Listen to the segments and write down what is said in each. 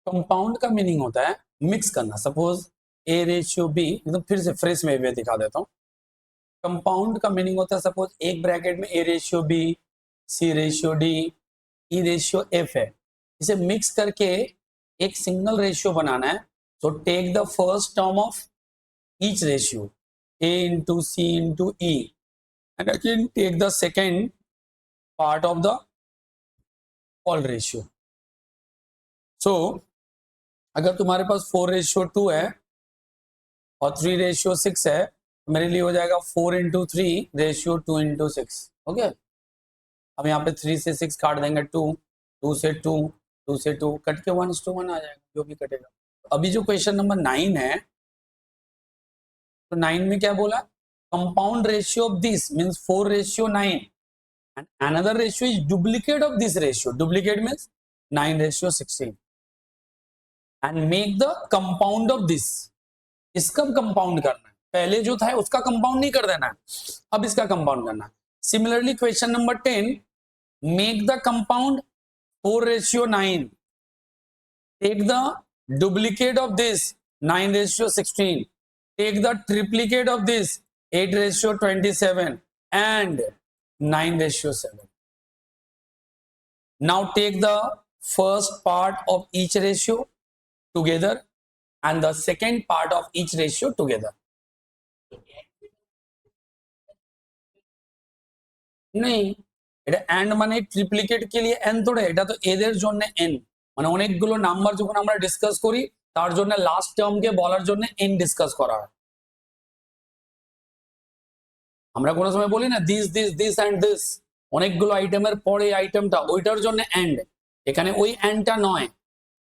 Compound का meaning होता है मिक्स करना। सपोज ए रेशियो बी, एकदम फिर से फ्रेश में दिखा देता हूँ। कंपाउंड का मीनिंग होता है सपोज एक ब्रैकेट में A ratio B, C ratio D, E ratio F है, इसे मिक्स करके एक सिंगल रेशियो बनाना है। तो take the first term of each ratio A into C into E and again take the second part of the all ratio. So अगर तुम्हारे पास 4:2 है और 3:6 है, मेरे लिए हो जाएगा 4:3:2:6। ओके, अब यहाँ पे 3 से 6 काट देंगे, 2, 2 से 2, 2 से 2 कट के 1:1 आ जाएगा, जो भी कटेगा। अभी जो क्वेश्चन नंबर 9 है, तो 9 में क्या बोला? Compound ratio of this means 4:9 and another ratio is duplicate of this ratio. Duplicate means 9:16 and make the compound of this. इसका कंपाउंड करना है, पहले जो था उसका कंपाउंड नहीं कर देना है, अब इसका कंपाउंड करना है। Similarly question number 10, make the compound 4:9, take the duplicate of this 9:16, take the triplicate of this 8:27 and 9:7. Now take the first part of each ratio together and the second part of each ratio together. नहीं, এটা and মানে ট্রিপ্লিকেট के लिए n তোড়ে, এটা তো এদের জন্য n, মানে অনেকগুলো নাম্বার যখন আমরা ডিসকাস করি তার জন্য লাস্ট টার্মকে বলার জন্য n ডিসকাস করা হয়। আমরা কোনো সময় বলি না this this this and this, অনেকগুলো আইটেমের পরে আইটেমটা, ওইটার জন্য এন্ড। এখানে ওই এন্ডটা নয়,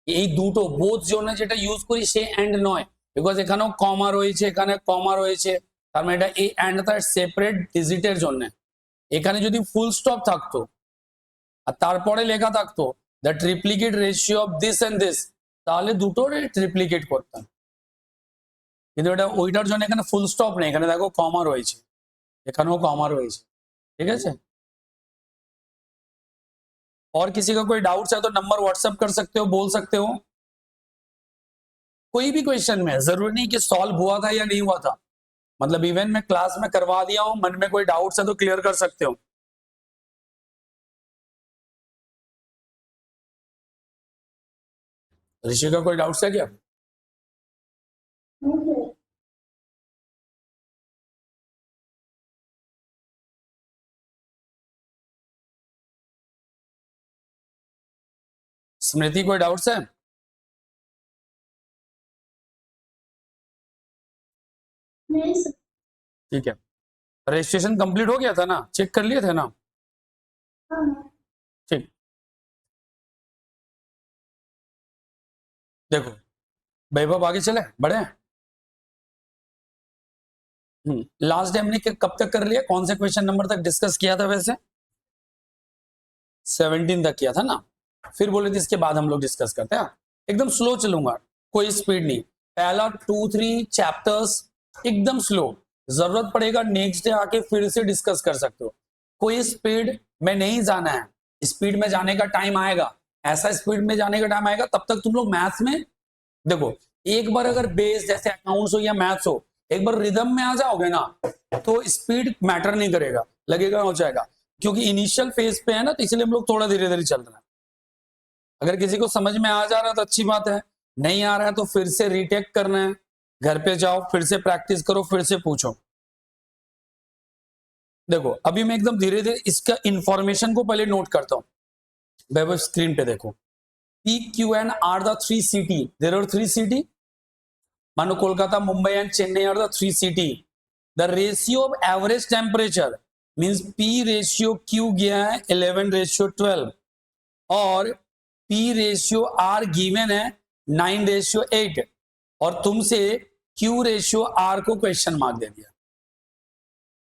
এই দুটো বোথ জন্য যেটা ইউজ করি সে এন্ড নয়, বিকজ এখানেও কমা রয়েছে, এখানে কমা রয়েছে, তার মানে এটা এই এন্ডটা সেপারেট ডিজিটের জন্য। এখানে যদি ফুল স্টপ থাকতো আর তারপরে লেখা থাকতো the triplicate ratio of this and this, তাহলে দুটোর ট্রিপ্লিকেট করতাম, কিন্তু এটা ওইটার জন্য এখানে ফুল স্টপ নেই, এখানে দেখো কমা রয়েছে, এখানেও কमा রয়েছে। ঠিক আছে, और किसी का कोई डाउट्स है तो नंबर व्हाट्सएप कर सकते हो, बोल सकते हो। कोई भी क्वेश्चन में जरूरी नहीं कि सॉल्व हुआ था या नहीं हुआ था, मतलब इवन मैं क्लास में करवा दिया हूं, मन में कोई डाउट्स है तो क्लियर कर सकते हो। ऋषि का कोई डाउट्स है क्या? स्मृति कोई डाउट्स है? ठीक है, रजिस्ट्रेशन कंप्लीट हो गया था ना, चेक कर लिए थे ना? ठीक, देखो वैभव आगे चले बढ़े। लास्ट टाइम ने कब तक कर लिया, कौन से क्वेश्चन नंबर तक डिस्कस किया था? वैसे 17 तक किया था ना, फिर बोले थे इसके बाद हम लोग डिस्कस करते हैं। एकदम स्लो चलूंगा, कोई स्पीड नहीं, पहला 2-3 चैप्टर्स एकदम स्लो, जरूरत पड़ेगा नेक्स्ट डे आके फिर से डिस्कस कर सकते हो। कोई स्पीड में नहीं जाना है, स्पीड में जाने का टाइम आएगा, ऐसा स्पीड में जाने का टाइम आएगा तब तक तुम लोग मैथ्स में देखो, एक बार अगर बेस जैसे अकाउंट्स हो या मैथ्स हो, एक बार रिदम में आ जाओगे ना तो स्पीड मैटर नहीं करेगा, लगेगा हो जाएगा, क्योंकि इनिशियल फेज पे है ना, तो इसलिए हम लोग थोड़ा धीरे धीरे चल रहे हैं। अगर किसी को समझ में आ जा रहा है तो अच्छी बात है, नहीं आ रहा है तो फिर से रीटेक करना है, घर पे जाओ फिर से प्रैक्टिस करो, फिर से पूछो। देखो अभी मैं एकदम धीरे धीरे इसका इंफॉर्मेशन को पहले नोट करता हूं। वैभव स्क्रीन पे देखो, P, Q and R the 3 city. There are 3 city. मानो Kolkata, Mumbai and Chennai are the 3 city. The ratio of average temperature means P ratio Q गया है 11:12 और P ratio R given है 9:8 और तुमसे Q ratio R को क्वेश्चन मार्क दे दिया।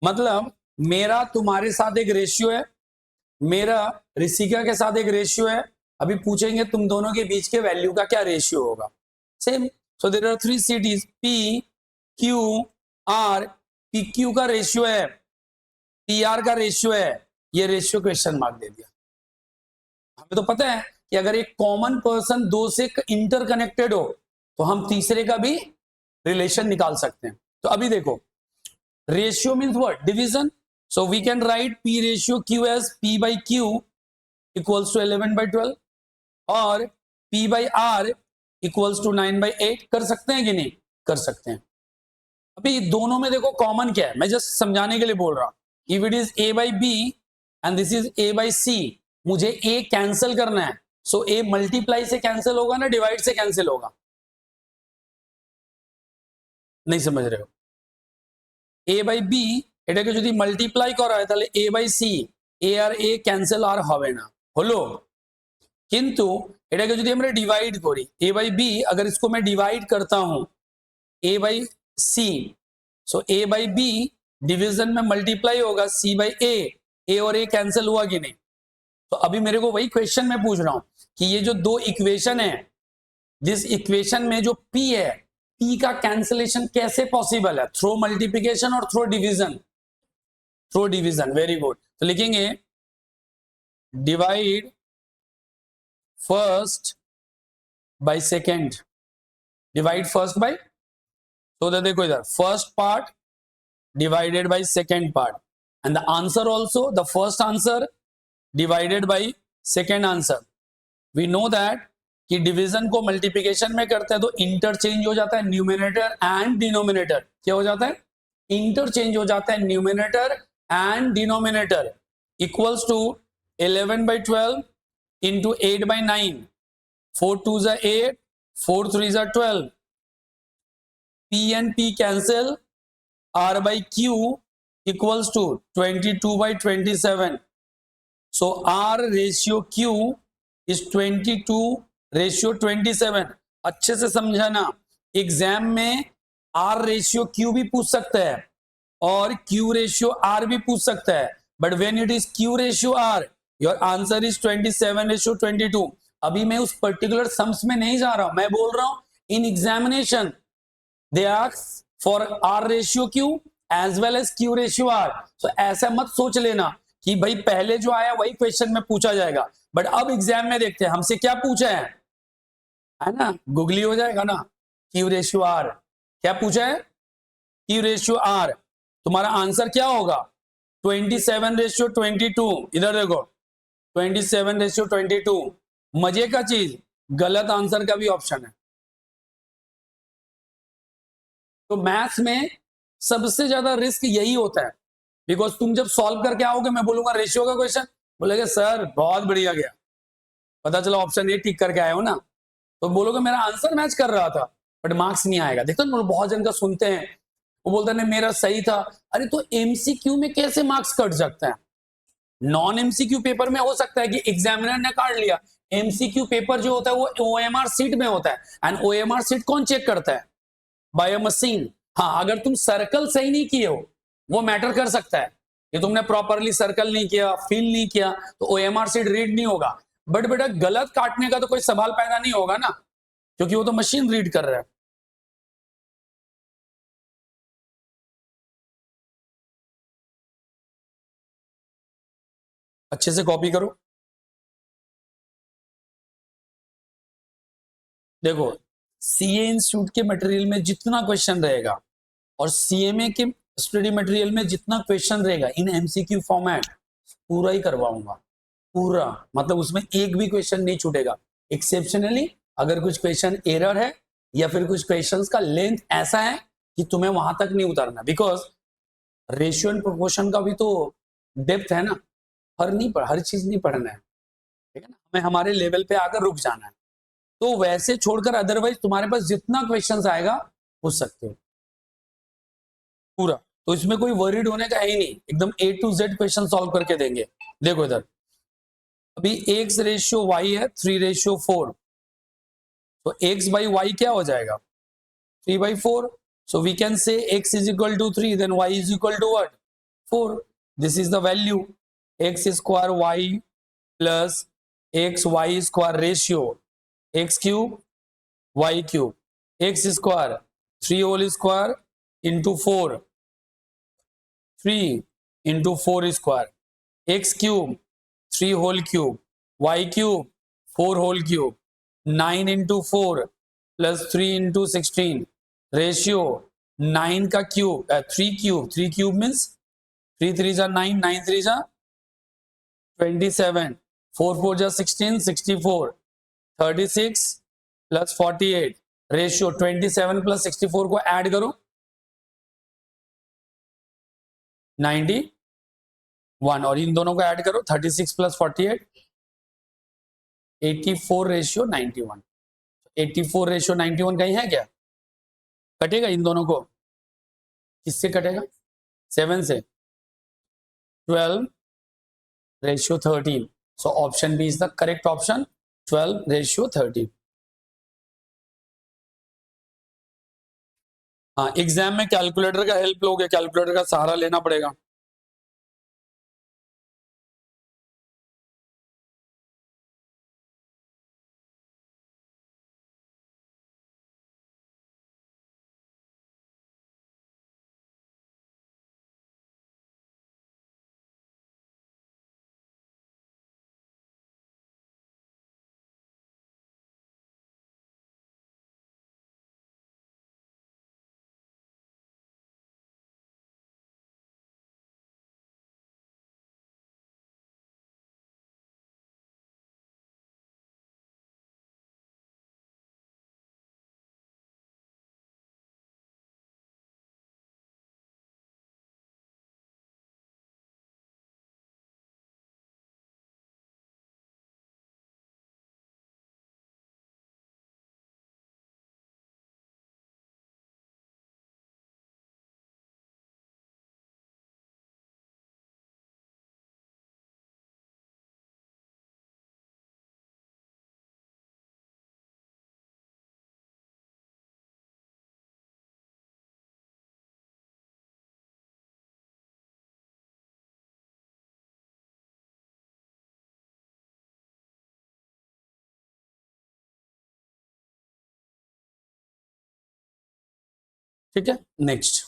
मतलब मेरा तुम्हारे साथ एक रेशियो है, मेरा ऋषिका के साथ एक रेशियो है, अभी पूछेंगे तुम दोनों के बीच के वैल्यू का क्या रेशियो होगा। Same, so there are 3 cities, P, Q, R। P Q का रेशियो है, P R का रेशियो है, ये रेशियो क्वेश्चन मार्क दे दिया। हमें तो पता है कि अगर एक कॉमन पर्सन दो से इंटरकनेक्टेड हो तो हम तीसरे का भी रिलेशन निकाल सकते हैं। तो अभी देखो, ratio means what? Division. So we can write P ratio Q as P by Q equals to 11/12 और P by R equals to 9/8। कर सकते हैं कि नहीं? कर सकते हैं। अभी दोनों में देखो कॉमन क्या है, मैं जस्ट समझाने के लिए बोल रहा हूं। If it is A by B and this is A by C, मुझे ए कैंसिल करना है, सो ए मल्टीप्लाई से कैंसिल होगा ना डिवाइड से कैंसिल होगा? नहीं समझ रहे हो? ए बाई बी এটাকে যদি মাল্টিপ্লাই করা হয় তাহলে এ বাই সি, এ আর এ ক্যান্সেল আর হবে না, হলো। কিন্তু এটাকে যদি আমরা ডিভাইড করি, ए बाई बी अगर इसको मैं डिवाइड करता हूं A by C, so A by B division में मल्टीप्लाई होगा सी बाई ए और ए कैंसिल हुआ कि नहीं? तो अभी मेरे को वही क्वेश्चन में पूछ रहा हूं कि ये जो दो इक्वेशन है, जिस इक्वेशन में जो पी है, पी का कैंसिलेशन कैसे पॉसिबल है? थ्रू मल्टीप्लिकेशन और through division? Through division, very good. तो लिखेंगे divide first by second, divide first by, तो देखो इधर first part divided by second part and the answer also the first answer divided by second answer. We know that कि division को multiplication में करते हैं तो इंटरचेंज हो जाता है न्यूमिनेटर एंड डिनोमिनेटर। क्या हो जाता है? इंटरचेंज हो जाता है numerator and denominator. Equals to 11/12 into 8/9, 4 2s are 8, 4 3s are 12, P and P cancel, R by Q equals to 22/27. So R ratio Q is 22:27. अच्छे से समझाना, एग्जाम में R रेशियो Q भी पूछ सकता है और Q रेशियो R भी पूछ सकता है, but when it is Q ratio R your answer is 27:22। अभी मैं उस पर्टिकुलर सम्स में नहीं जा रहा हूं, मैं बोल रहा हूं in examination they ask for R ratio Q as well as Q ratio R। So ऐसा मत सोच लेना कि भाई पहले जो आया वही क्वेश्चन में पूछा जाएगा, बट अब एग्जाम में देखते हैं हमसे क्या पूछा है ना, गूगली हो जाएगा ना। Q रेशियो R क्या पूछा है? Q ratio R। तुम्हारा आंसर क्या होगा? 27:22। इधर देखो 27:22। मजे का चीज, गलत आंसर का भी ऑप्शन है। तो मैथ्स में सबसे ज्यादा रिस्क यही होता है, बिकॉज तुम जब सॉल्व करके आओगे, मैं बोलूंगा रेशियो का क्वेश्चन, बोलेगे सर बहुत बढ़िया गया, पता चला ऑप्शन ए टिक करके आए हो ना, तो बोलोगे मेरा आंसर मैच कर रहा था, बट मार्क्स नहीं आएगा। देखो ना, बहुत जन का सुनते हैं, वो बोलते हैं मेरा सही था। अरे तो एमसीक्यू में कैसे मार्क्स कट सकते हैं? नॉन एमसीक्यू पेपर में हो सकता है कि एग्जामिनर ने काट लिया, एमसीक्यू पेपर जो होता है वो ओएमआर सीट में होता है, एंड ओएमआर सीट कौन चेक करता है? By a machine. हाँ, अगर तुम सर्कल सही नहीं किए हो वो मैटर कर सकता है कि तुमने प्रॉपरली सर्कल नहीं किया, फिल नहीं किया, तो ओएमआर सीट रीड नहीं होगा। बट बेटा गलत काटने का तो कोई सवाल पैदा नहीं होगा ना, क्योंकि वो तो मशीन रीड कर रहा है। अच्छे से कॉपी करो। देखो, सीए इंस्टीट्यूट के मटेरियल में जितना क्वेश्चन रहेगा और सीएमए के स्टडी मटेरियल में जितना क्वेश्चन रहेगा इन एमसीक्यू फॉर्मेट, पूरा ही करवाऊंगा, पूरा, मतलब उसमें एक भी क्वेश्चन नहीं छूटेगा। एक्सेप्शनली अगर कुछ क्वेश्चन एरर है या फिर कुछ क्वेश्चंस का लेंथ ऐसा है कि तुम्हें वहां तक नहीं उतरना, बिकॉज रेशियो एंड प्रोपोर्शन का भी तो डेप्थ है ना, हर चीज नहीं पढ़ना है, ठीक है ना, हमें हमारे लेवल पे आकर रुक जाना है। तो वैसे छोड़कर अदरवाइज तुम्हारे पास जितना क्वेश्चंस आएगा पूछ सकते हो पूरा, तो इसमें कोई वरीड होने का है ही नहीं, एकदम A to Z question solve करके देंगे। देखो इधर अभी x रेशियो y है 3:4, तो x by y क्या हो जाएगा? 3/4। so we can say x is equal to 3, then y is equal to what? 4. this is the value, x square y plus x y square ratio x cube y cube, x square 3 whole square into 4, 3 into 4 square, x cube 3 whole cube, y cube 4 whole cube, 9 into 4 plus 3 into 16 ratio 9 का cube 3 cube, 3 cube means 3 3 जा 9, 9 3 जा 27, 4 4 जा 16, 64, 36 plus 48 ratio 27 plus 64 को add करो 91 और इन दोनों को add करो 36 प्लस 48 84 रेशियो 91, 84 रेशियो 91 कहीं है क्या? कटेगा इन दोनों को, किससे कटेगा? 7 से, 12 ratio 13, so option B is the correct option, 12 ratio 13। हाँ, एग्जाम में कैलकुलेटर का हेल्प लोगे, कैलकुलेटर का सहारा लेना पड़ेगा। ठीक है, नेक्स्ट।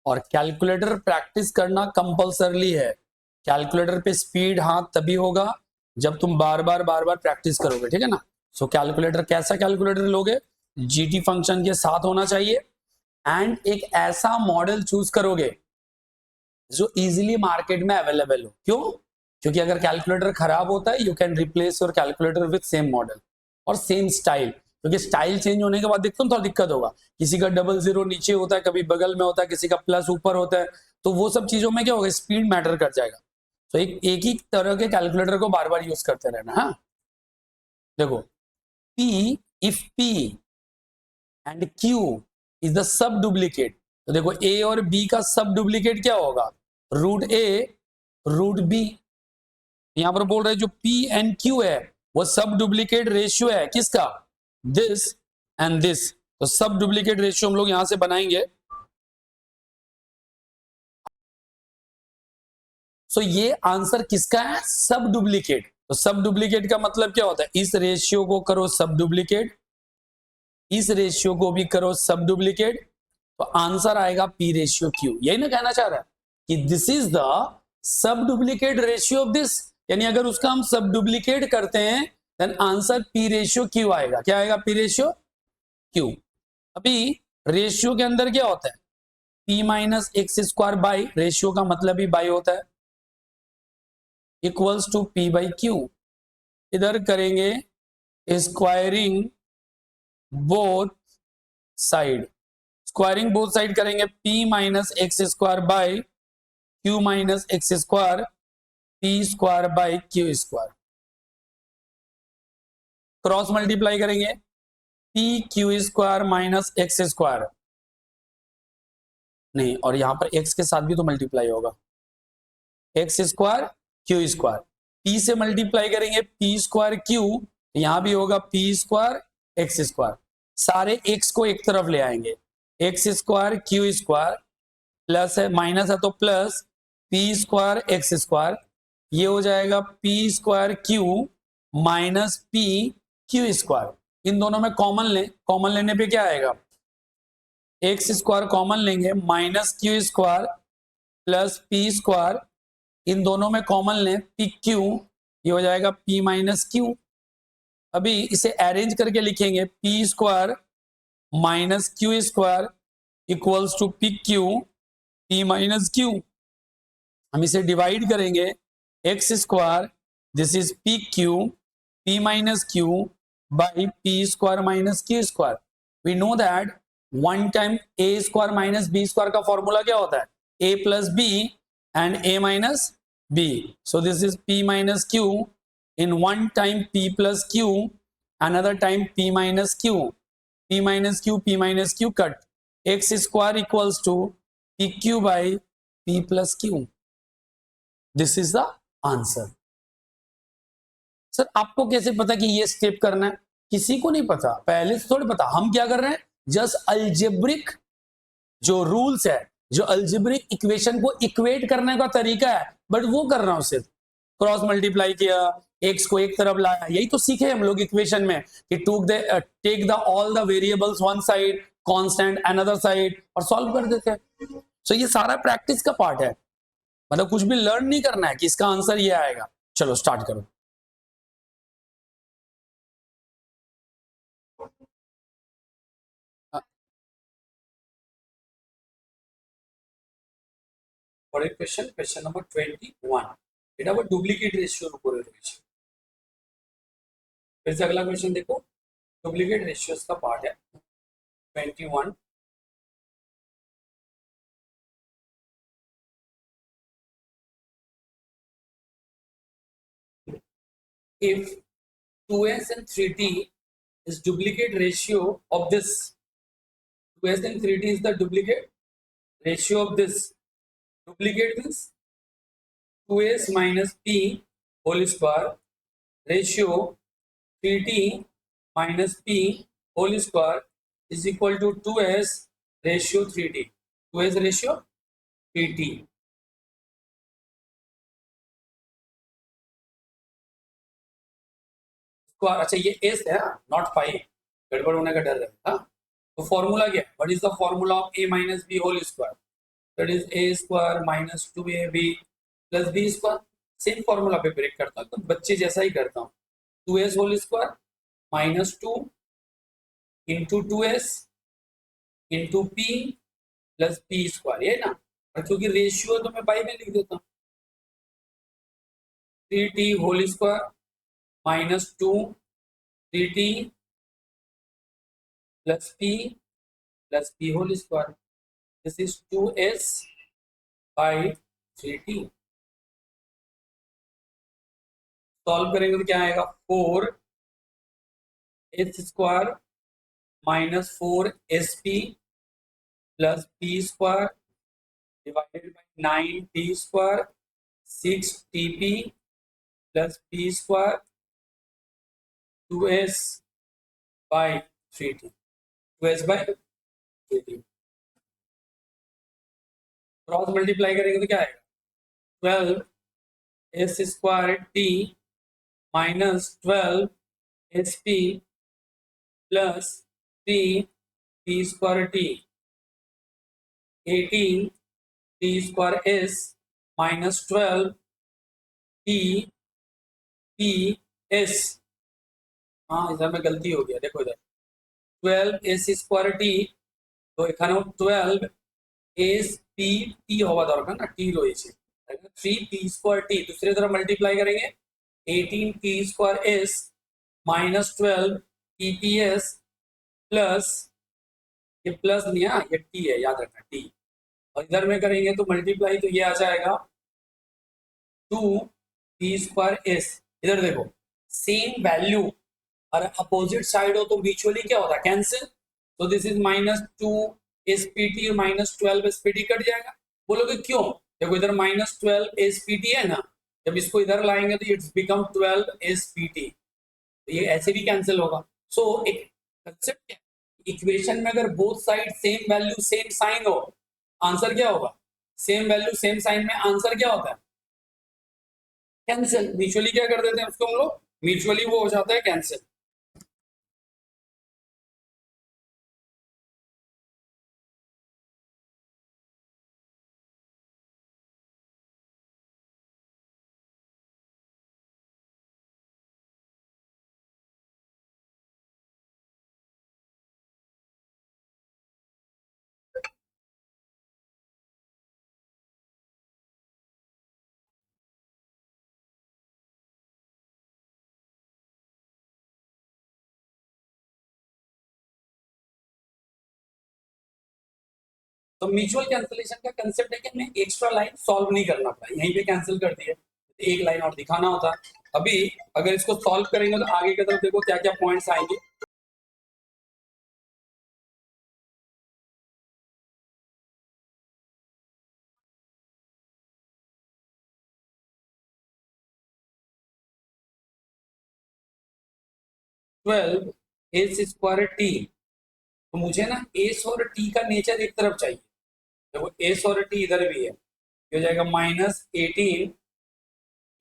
और कैलकुलेटर प्रैक्टिस करना कंपल्सरली है। कैलकुलेटर पे स्पीड हाँ तभी होगा जब तुम बार बार प्रैक्टिस करोगे, ठीक है ना। सो कैलकुलेटर, कैसा कैलकुलेटर लोगे? जीटी फंक्शन के साथ होना चाहिए एंड एक ऐसा मॉडल चूज करोगे जो इजीली मार्केट में अवेलेबल हो। क्यों? क्योंकि अगर कैलकुलेटर खराब होता है, you can replace your calculator with same model और सेम स्टाइल, क्योंकि स्टाइल चेंज होने के बाद देखते हो थोड़ा दिक्कत होगा। किसी का 00 नीचे होता है, कभी बगल में होता है, किसी का प्लस ऊपर होता है, तो वो सब चीजों में क्या होगा, स्पीड मैटर कर जाएगा। तो एक ही तरह के कैलकुलेटर को बार बार यूज करते रहना। हाँ, देखो, P if P and Q is the सब डुप्लीकेट, तो देखो A और B का सब डुप्लीकेट क्या होगा? Root A root B। यहां पर बोल रहे जो P एंड Q है वो सब डुप्लीकेट रेशियो है किसका? This and this. तो सब डुप्लीकेट रेशियो हम लोग यहां से बनाएंगे। सो ये आंसर किसका है? सब डुप्लीकेट। तो सब डुप्लीकेट का मतलब क्या होता है? इस रेशियो को करो सब डुप्लीकेट, इस रेशियो को भी करो सब डुप्लीकेट, तो आंसर आएगा P रेशियो Q। यही ना कहना चाह रहा है कि this is the subduplicate ratio of this, यानी अगर उसका हम सब डुप्लीकेट करते हैं then answer P ratio Q आएगा। क्या आएगा? P ratio Q। अभी रेशियो के अंदर क्या होता है? P minus X square by, ratio का मतलब ही बाई होता है, equals to P by Q। इधर करेंगे squaring both side, squaring both side करेंगे P minus X square by Q minus X square, P square by Q square. Cross multiply करेंगे P Q square minus X square, नहीं, और यहां पर x के साथ भी तो मल्टीप्लाई होगा, x square Q square. P से मल्टीप्लाई करेंगे P स्क्वायर Q, यहां भी होगा P स्क्वायर एक्स स्क्वायर। सारे x को एक तरफ ले आएंगे, x square Q square plus है, माइनस है तो plus P square x square, ये हो जाएगा P square Q minus P Q square. इन दोनों में कॉमन लें, कॉमन लेने पे क्या आएगा? एक्स स्क्वायर कॉमन लेंगे, minus Q square plus P square, इन दोनों में कॉमन लें पी क्यू, ये हो जाएगा पी माइनस क्यू। अभी इसे अरेंज करके लिखेंगे P square minus Q square equals to P Q P minus Q. हम इसे डिवाइड करेंगे, x square this is P Q P minus Q by P square minus Q square. We know that one time A square minus B square का formula क्या होता है, A plus B and A minus B. So this is P minus Q in one time p plus q, another time p minus q, p minus q cut, x square equals to pq by p plus q. This is the answer. Sir आपको कैसे पता कि ये step करना है? किसी को नहीं पता, पहले से थोड़ी पता। हम क्या कर रहे हैं, जस्ट अलजेब्रिक जो रूल्स है, जो अलजेब्रिक इक्वेशन को इक्वेट करने का तरीका है, बट वो कर रहा हूं सिर्फ। क्रॉस मल्टीप्लाई किया, एक्स को एक तरफ लाया, यही तो सीखे हम लोग इक्वेशन में कि take the all the variables one side, constant another side, और सॉल्व कर देते हैं। सो ये सारा प्रैक्टिस का पार्ट है, मतलब कुछ भी लर्न नहीं करना है कि इसका आंसर ये आएगा। चलो स्टार्ट करो। और एक क्वेश्चन, क्वेश्चन नंबर 21, এটা আবার ডুপ্লিকেট রেশিওর উপরে রয়েছে। फिर से अगला क्वेश्चन देखो, डुप्लीकेट रेशियोज का पार्ट है 21। If 2s and 3t is duplicate ratio of this, 2s and 3t is the duplicate ratio of this. Duplicate means 2s minus p whole square ratio 3t minus p whole square is equal to 2s ratio 3t. 2s ratio 3t. अच्छा ये S है, not five, गड़बड़ होने का डर है। तो formula क्या है, what is the formula of A minus B whole square, that is A square minus 2ab plus B square. Same formula पे ब्रेक करता हूँ, तो बच्चे जैसा ही करता हूँ। 2s whole square minus 2 into 2s into P plus P square, ये ना, और क्योंकि रेशियो तो मैं बाई में लिख देता हूँ, 3t whole square minus 2 3t plus p whole square. This is 2s by 3t. Solve करेंगे तो क्या आएगा, 4s square minus 4sp plus p square divided by 9t square 6tp plus p square 2s by 3t, 2s by 3t। Cross multiply करेंगे तो क्या आएगा, 12s square t minus 12sp plus 3p square t 18t square s minus 12p s। हाँ इधर में गलती हो गया, देखो इधर 12s स्क्वायर t, तो এখানেও 12spt হওয়া দরকার না, t রয়েছে, 3p স্কয়ার t, दूसरी तरफ मल्टीप्लाई करेंगे 18p square s minus 12pps plus, ये प्लस नहीं है, ये t है, याद रखना t, और इधर में करेंगे तो मल्टीप्लाई, तो ये आ जाएगा 2p स्क्वायर s। इधर देखो सेम वैल्यू और अपोजिट साइड हो तो म्यूचुअली क्या होता है, कैंसिल। तो दिस इज माइनस 2spt और माइनस 12spt कट जाएगा। बोलोगे क्यों, देखो इधर माइनस 12spt है ना, जब इसको इधर लाएंगे तो इट्स बिकम 12spt, तो ये ऐसे भी कैंसिल होगा। सो एक कंसेप्ट है, इक्वेशन में अगर both side same value same sign हो, आंसर क्या होगा, सेम वैल्यू सेम साइन में आंसर क्या होता है, कैंसिल। म्यूचुअली क्या कर देते हैं उसको हम लोग, म्यूचुअली वो हो जाता है कैंसिल। तो म्यूचुअल कैंसिलेशन का कंसेप्ट है कि हमें एक्स्ट्रा लाइन सॉल्व नहीं करना पड़ा, यहीं पे कैंसिल कर दिए, एक लाइन और दिखाना होता। अभी अगर इसको सॉल्व करेंगे तो आगे की तरफ देखो क्या क्या पॉइंट्स आएंगे। ट्वेल्व एस स्क्वायर टी, तो मुझे ना एस और टी का नेचर एक तरफ चाहिए। देखो एस और टी इधर भी है, ये हो जाएगा -18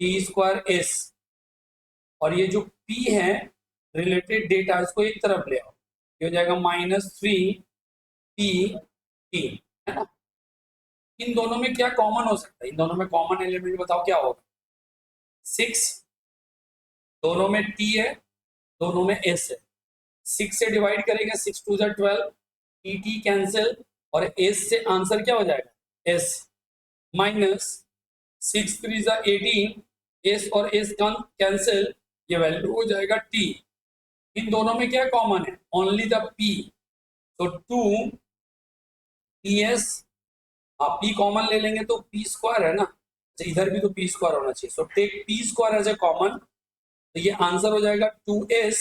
टी स्क्वायर एस, और ये जो पी है रिलेटेड डेटा इसको एक तरफ ले आओ, ये हो जाएगा -3 पी टी, है ना। इन दोनों में क्या कॉमन हो सकता है, इन दोनों में कॉमन एलिमेंट बताओ क्या होगा। 6, दोनों में टी है, दोनों में एस है। 6 से डिवाइड करेंगे, 6 2 12, टी टी कैंसिल, और एस से आंसर क्या हो जाएगा एस, माइनस 6 3 18, एस और एस कैंसिल, ये वैल्यू हो जाएगा टी। इन दोनों में क्या कॉमन है, ओनली द पी, तो 2 पी एस, आप पी कॉमन ले लेंगे तो पी स्क्वायर है ना, तो इधर भी तो पी स्क्वायर होना चाहिए, so take P square as a common, तो ये आंसर हो जाएगा 2s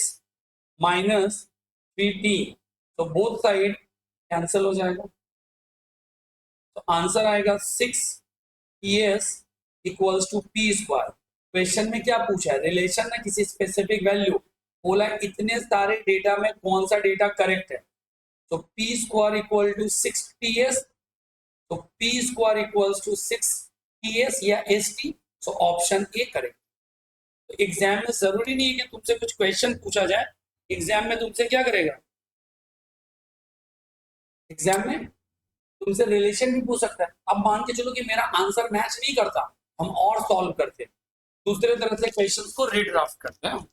-3t, तो बोथ साइड कैंसिल हो जाएगा, तो आंसर आएगा 6 PS equals to P square. Question में क्या पूछा है, रिलेशन ना किसी स्पेसिफिक वैल्यू, बोला इतने सारे डेटा में कौन सा डेटा करेक्ट है, तो P square equal to 6PS, तो P square equals to 6PS या ST, तो ऑप्शन ए करेक्ट। तो एग्जाम में जरूरी नहीं है कि तुमसे कुछ क्वेश्चन पूछा जाए, एग्जाम में तुमसे क्या करेगा, एग्जाम में तुमसे रिलेशन भी पूछ सकता है। अब मान के चलो कि मेरा आंसर मैच नहीं करता, हम और सॉल्व करते, दूसरे तरह से क्वेश्चंस को रीड्राफ्ट करते हैं।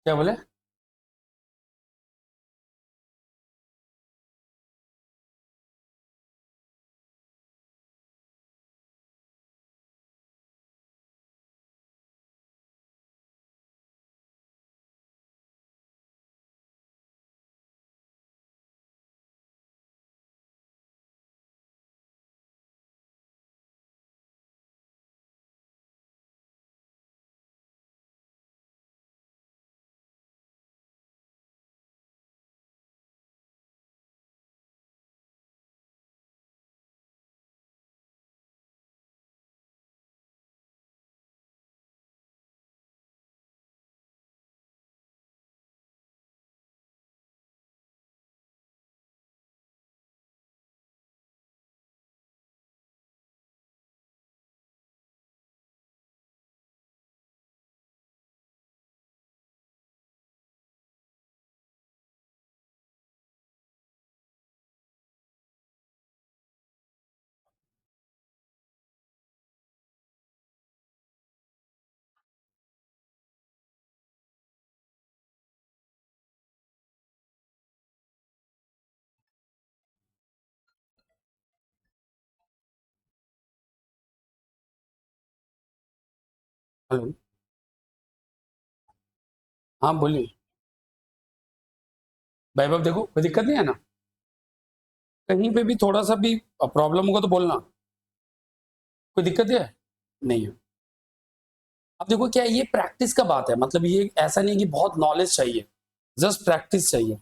क्या बोले, हेलो, हाँ बोलिए। वैभव देखो कोई दिक्कत नहीं है ना। कहीं पे भी थोड़ा सा भी प्रॉब्लम होगा तो बोलना, कोई दिक्कत है? नहीं है। अब देखो क्या है, ये प्रैक्टिस का बात है, मतलब ये ऐसा नहीं कि बहुत नॉलेज चाहिए, जस्ट प्रैक्टिस चाहिए।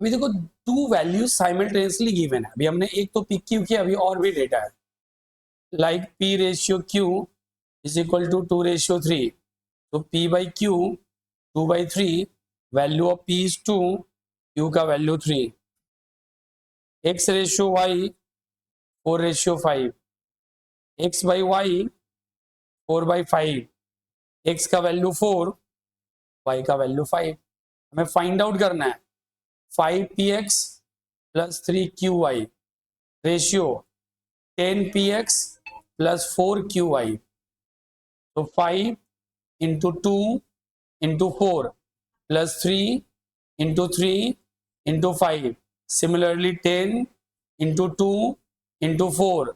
अभी देखो टू वैल्यूज साइमल्टेनियसली गिवन है, अभी हमने एक तो पी क्यू किया, अभी और भी डेटा है, like P ratio Q is equal to 2:3, तो P by Q 2/3, value of P is 2, Q का value 3, x ratio y 4:5, x by y 4/5, एक्स का वैल्यू 4, वाई का वैल्यू 5, हमें फाइंड आउट करना है 5px plus 3qy ratio 10px plus 4qy, तो 5 into 2 into 4 plus 3 into 3 into 5, similarly 10 into 2 into 4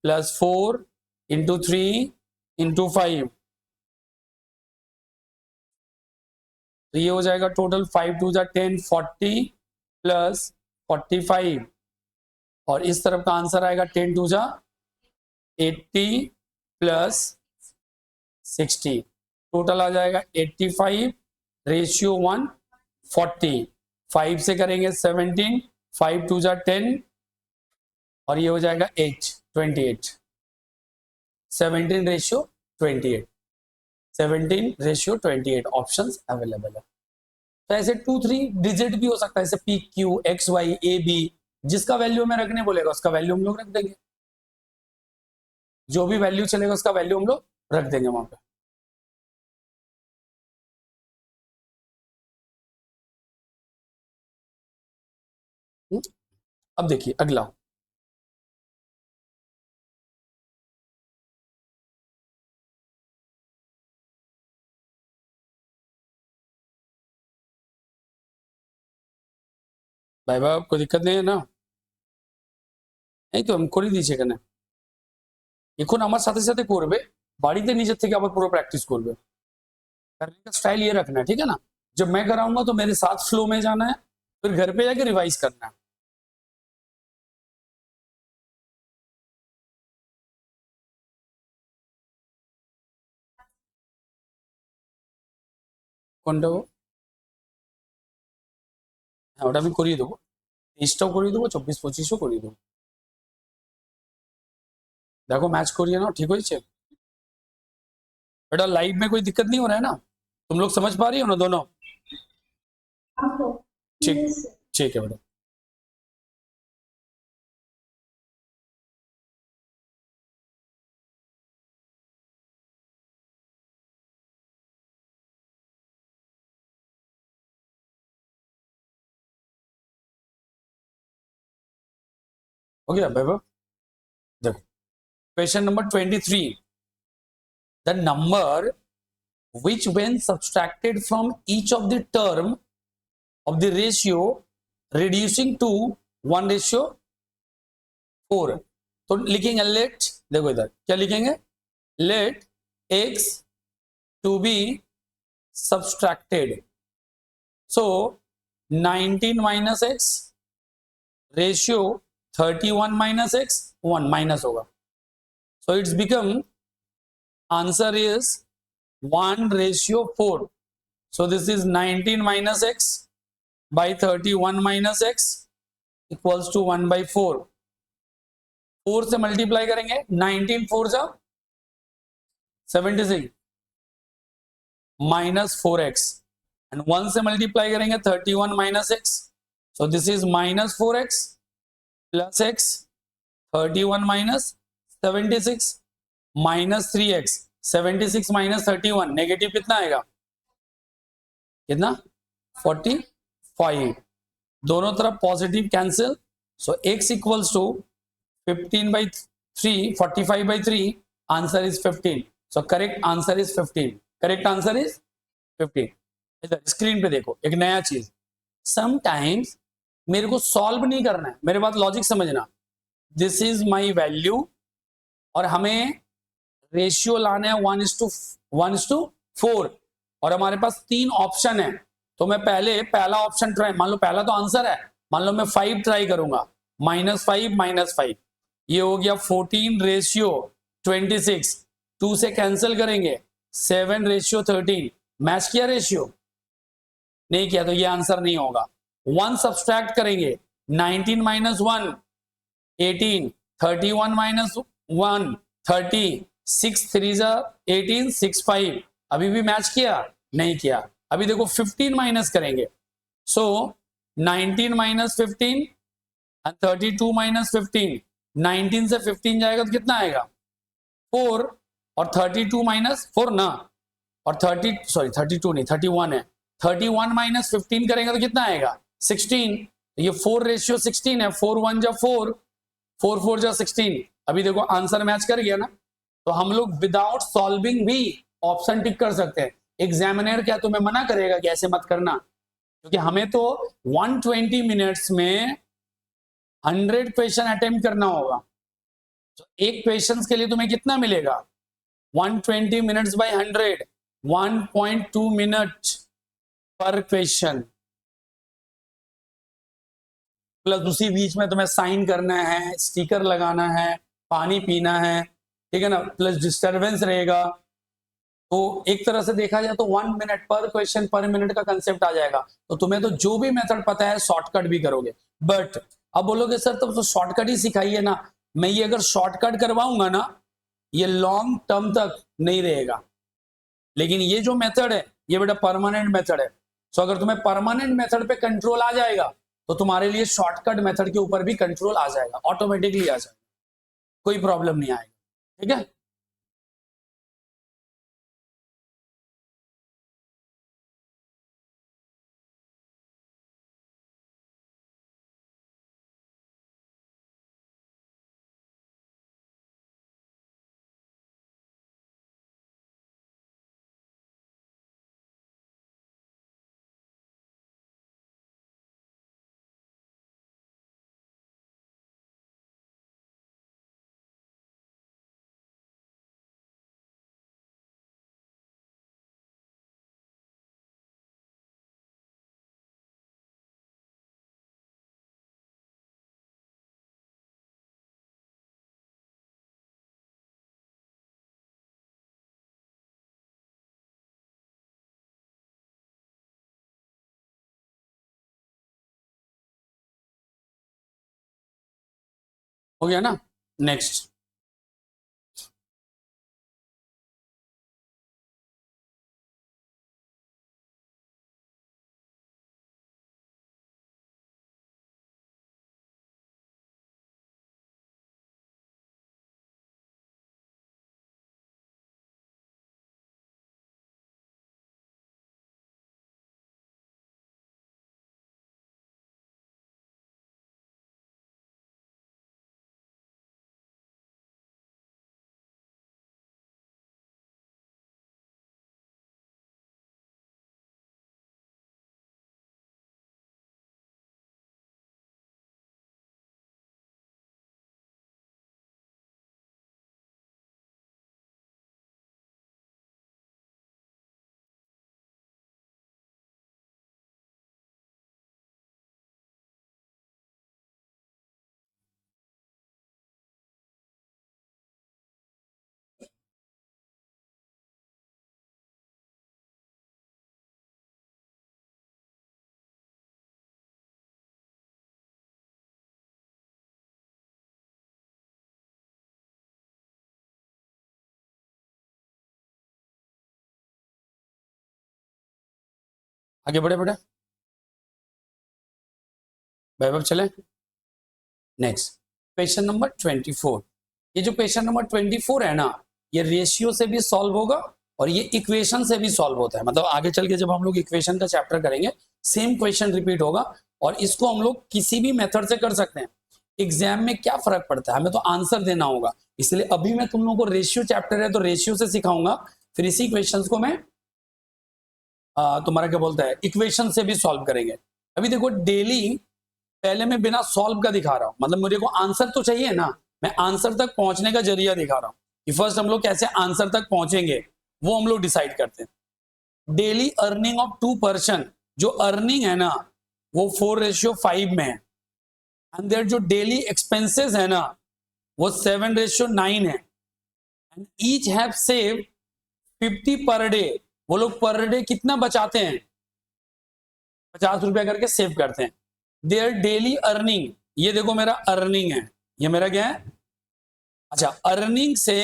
plus 4 into 3 into 5, तो ये हो जाएगा टोटल 5 2 जा 10, 40 प्लस 45, और इस तरफ का आंसर आएगा 10 2 जा 80 प्लस 60, टोटल आ जाएगा 85 रेशियो 1 40, 5 से करेंगे 17, 5 2 जा 10, और ये हो जाएगा 8 28, 17 रेशियो 28, 17 रेशियो 28 ऑप्शंस अवेलेबल है। तो ऐसे 2-3 डिजिट भी हो सकता है, जैसे P Q X Y A B, जिसका वैल्यू हमें रखने बोलेगा उसका वैल्यू हम लोग रख देंगे, जो भी वैल्यू चलेगा उसका वैल्यू हम लोग रख देंगे वहां पे। अब देखिए अगला, भाई भाई कोई दिक्कत नहीं है ना? नहीं तो हम করে দিয়েছি এখানে, এখন আমার সাথে সাথে করবে, বাড়িতে নিজের থেকে আবার পুরো প্র্যাকটিস করবে। करने का स्टाइल ये रखना है, ठीक है ना? जब मैं कराऊंगा तो मेरे साथ फ्लो में जाना है, फिर घर पे जाके रिवाइज करना है। কোনটা গো? হ্যাঁ ওটা আমি করিয়ে দেবো, 23টাও করিয়ে দেবো, 24 25ও করিয়ে দেবো। देखो मैच करिए ना, ठीक হয়েছে? बेटा लाइव में कोई दिक्कत नहीं हो रहा है ना? तुम लोग समझ पा रही हो ना दोनों? ठीक, ठीक है बेटा। हो गया वैभव? देखो question number 23, the number which when subtracted from each of the term of the ratio reducing to 1:4, तो लिखेंगे लेट, देखो इधर क्या लिखेंगे, लेट x to be subtracted, so 19 minus x ratio 31 minus x 1 minus होगा, so it's become answer is 1:4, so this is 19 minus x by 31 minus x equals to 1/4, 4 से multiply करेंगे, 19 4 जा 76 minus 4x, and 1 से मल्टीप्लाई करेंगे 31 minus x, so this is minus 4x plus x, 31 minus 76 minus 3x, 76 minus 31 negative कितना आएगा, कितना 45, दोनों तरफ positive cancel, so x equals to 15/3, 45/3, answer is 15. So correct answer is 15. Correct answer is 15. इधर screen पे देखो एक नया चीज. समटाइम्स मेरे को सॉल्व नहीं करना है, मेरे बात लॉजिक समझना. दिस इज माई वैल्यू और हमें रेशियो लाना है 1:4 और हमारे पास 3 ऑप्शन है. तो मैं पहले पहला ऑप्शन ट्राई, मान लो पहला तो आंसर है, मान लो मैं 5 ट्राई करूंगा. -5 -5 ये हो गया 14:26. 2 से कैंसिल करेंगे 7:13. मैच किया रेशियो? नहीं किया तो ये आंसर नहीं होगा. 1 सब्सट्रैक्ट करेंगे 19 - 1 18, 31 - 1 30, 6 3 18, 6 5. अभी भी मैच किया? नहीं किया. अभी देखो 15 माइनस करेंगे. सो 19 - 15 and 32 - 15. 19 से 15 जाएगा तो कितना आएगा? 4 और 32 - 4 ना, और 32 नहीं 31 है. 31 - 15 करेंगे तो कितना आएगा? 16. ये 4:16 है. 4 1 जा 4, 4 4 जा 16. अभी देखो आंसर मैच कर गया ना. तो हम लोग विदाउट सॉल्विंग भी ऑप्शन टिक कर सकते हैं. एग्जामिनर क्या तुम्हें मना करेगा कि ऐसे मत करना? क्योंकि हमें तो 120 मिनट्स में 100 क्वेश्चन अटेम्प्ट करना होगा. तो एक क्वेश्चन के लिए तुम्हें कितना मिलेगा? 120 मिनट्स बाय 100, 1.2 मिनट पर क्वेश्चन. प्लस उसी बीच में तुम्हें साइन करना है, स्टिकर लगाना है, पानी पीना है, ठीक है ना, प्लस डिस्टरबेंस रहेगा. तो एक तरह से देखा जाए तो 1 मिनट पर क्वेश्चन पर मिनट का कंसेप्ट आ जाएगा. तो तुम्हें तो जो भी मेथड पता है शॉर्टकट भी करोगे. बट अब बोलोगे सर तब तो शॉर्टकट ही सिखाइए ना. मैं ये अगर शॉर्टकट करवाऊंगा ना, ये लॉन्ग टर्म तक नहीं रहेगा. लेकिन ये जो मेथड है ये बेटा परमानेंट मेथड है. सो अगर तुम्हें परमानेंट मेथड पे कंट्रोल आ जाएगा तो तुम्हारे लिए शॉर्टकट मेथड के ऊपर भी कंट्रोल आ जाएगा, ऑटोमेटिकली आ जाएगा, कोई प्रॉब्लम नहीं आएगा. ठीक है. हो गया ना. नेक्स्ट. आगे बढ़े बेटा, वैभव चले. Next question number 24. ये जो क्वेश्चन नंबर 24 है ना, ये रेशियो से भी सॉल्व होगा और ये इक्वेशन से भी सॉल्व होता है. मतलब आगे चल के जब हम लोग इक्वेशन का चैप्टर करेंगे सेम क्वेश्चन रिपीट होगा और इसको हम लोग किसी भी मेथड से कर सकते हैं. एग्जाम में क्या फर्क पड़ता है, हमें तो आंसर देना होगा। इसलिए अभी मैं तुम लोगों को रेशियो चैप्टर है तो रेशियो से सिखाऊंगा, फिर इसी क्वेश्चंस को मैं तुम्हारा क्या बोलता है इक्वेशन से भी सॉल्व करेंगे। अभी देखो डेली पहले मैं बिना सॉल्व का दिखा रहा हूं, मतलब मुझे को आंसर तो चाहिए ना, मैं आंसर तक पहुंचने का जरिया दिखा रहा हूं कि फर्स्ट हम लोग कैसे आंसर तक पहुंचेंगे वो हम लोग डिसाइड करते हैं। डेली अर्निंग ऑफ 2 पर्सन, जो अर्निंग है ना वो 4:5 में है, एंड देयर जो डेली एक्सपेंसेस है ना वो 7:9 है, and each have save 50 per day. वो लोग पर डे कितना बचाते हैं, 50 रुपया करके सेव करते हैं। देयर डेली अर्निंग, ये देखो मेरा अर्निंग है, ये मेरा क्या है, अच्छा अर्निंग से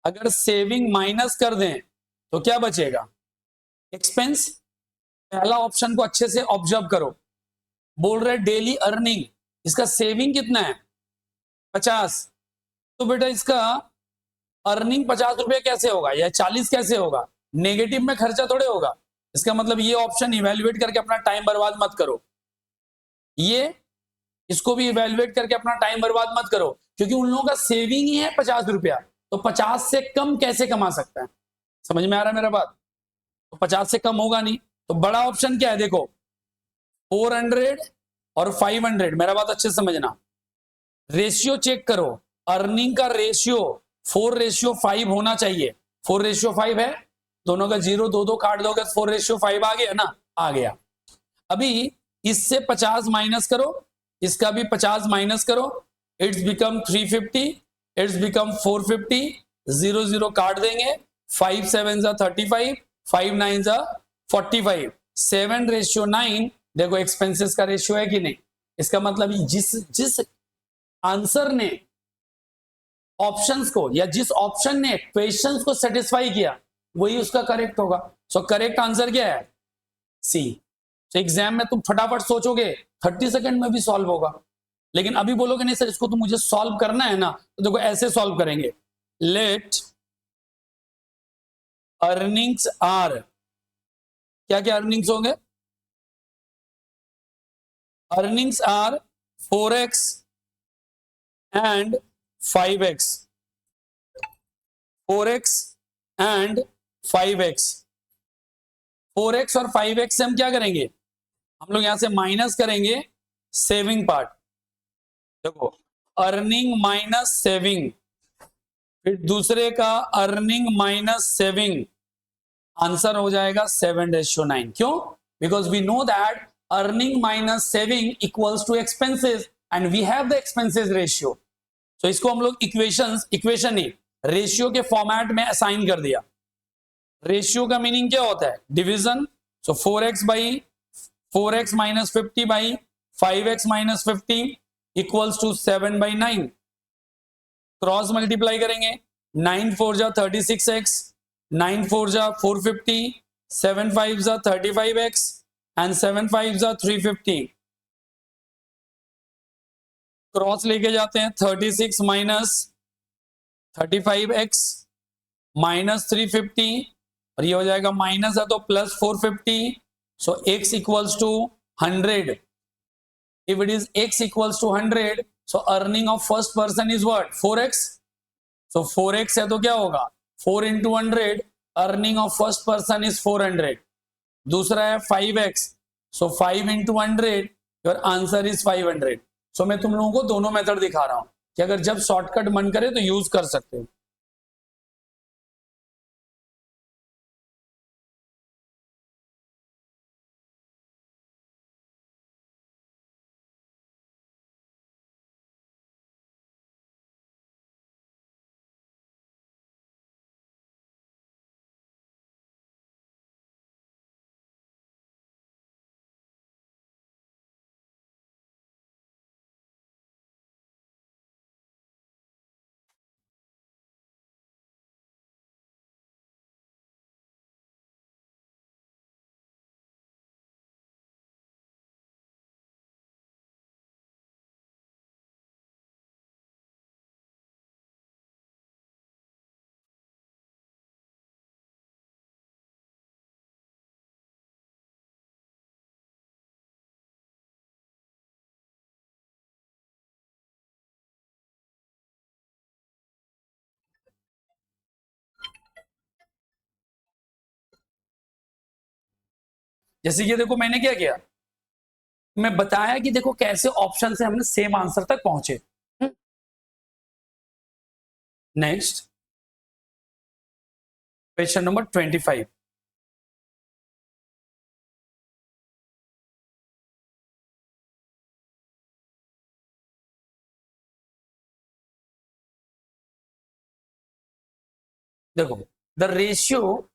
अगर सेविंग माइनस कर दें तो क्या बचेगा, एक्सपेंस। पहला ऑप्शन को अच्छे से ऑब्जर्व करो, बोल रहे डेली अर्निंग, इसका सेविंग कितना है 50, तो बेटा इसका अर्निंग 50 रुपया कैसे होगा या 40 कैसे होगा, नेगेटिव में खर्चा थोड़े होगा। इसका मतलब ये ऑप्शन इवेल्युएट करके अपना टाइम बर्बाद मत करो, ये इसको भी इवेल्युएट करके अपना टाइम बर्बाद मत करो, क्योंकि उन लोगों का सेविंग ही है 50 रुपया, तो 50 से कम कैसे कमा सकता है, समझ में आ रहा है मेरा बात, तो 50 से कम होगा नहीं। तो बड़ा ऑप्शन क्या है देखो, 400 और 500, मेरा बात अच्छे से समझना, रेशियो चेक करो, अर्निंग का रेशियो 4:5 होना चाहिए, 4:5 है, दोनों का जीरो दो दो काट दोगे 4:5 आ गया ना, आ गया। अभी इससे 50 माइनस करो, इसका भी 50 माइनस करो, इट्स बिकम 350, इट्स बिकम 450, 0 0 काट देंगे, 5 7 जा 35, 5 9 जा 45, 7:9। देखो एक्सपेंसेस का रेशियो है कि नहीं, इसका मतलब जिस जिस आंसर ने ऑप्शंस को या जिस ऑप्शन ने क्वेश्चंस को सेटिस्फाई किया वही उसका करेक्ट होगा। सो करेक्ट आंसर क्या है, सी। तो एग्जाम में तुम फटाफट सोचोगे 30 सेकंड में भी सॉल्व होगा, लेकिन अभी बोलोगे नहीं सर इसको तो मुझे सॉल्व करना है ना, तो देखो ऐसे सॉल्व करेंगे, लेट अर्निंग्स आर, क्या क्या अर्निंग्स होंगे, earnings are 4x and 5x, 4x and 5x, 4x और 5x से हम क्या करेंगे, हम लोग यहां से माइनस करेंगे सेविंग पार्ट, देखो अर्निंग माइनस सेविंग, फिर दूसरे का अर्निंग माइनस सेविंग, आंसर हो जाएगा 7:9। क्यों, because we know that earning minus saving equals to expenses and we have the expenses ratio. तो इसको हम लोग इक्वेशन ही रेशियो के फॉर्मेट में असाइन कर दिया। रेशियो का मीनिंग क्या होता है, division. So 4x minus 50 by 5x minus 50 equals to 7/9, cross multiply करेंगे, 9 4 जा 36x, 9 4 जा 450, 7 5 जा 35x एंड 7 5 जा 350, क्रॉस लेके जाते हैं 36 माइनस 35x माइनस 350, और ये हो जाएगा माइनस है तो plus 450, so x equals to 100, if it is x equals to 100, so earning of first person is what, 4x, so 4x है तो क्या होगा 4 into 100, earning of first person is 400, दूसरा है 5x, so 5 into 100, your answer is 500। so मैं तुम लोगों को दोनों मेथड दिखा रहा हूं कि अगर जब शॉर्टकट मन करे तो यूज कर सकते हो। जैसे कि देखो मैंने क्या किया, मैं बताया कि देखो कैसे ऑप्शन से हमने सेम आंसर तक पहुंचे। Next question number 25। देखो, the ratio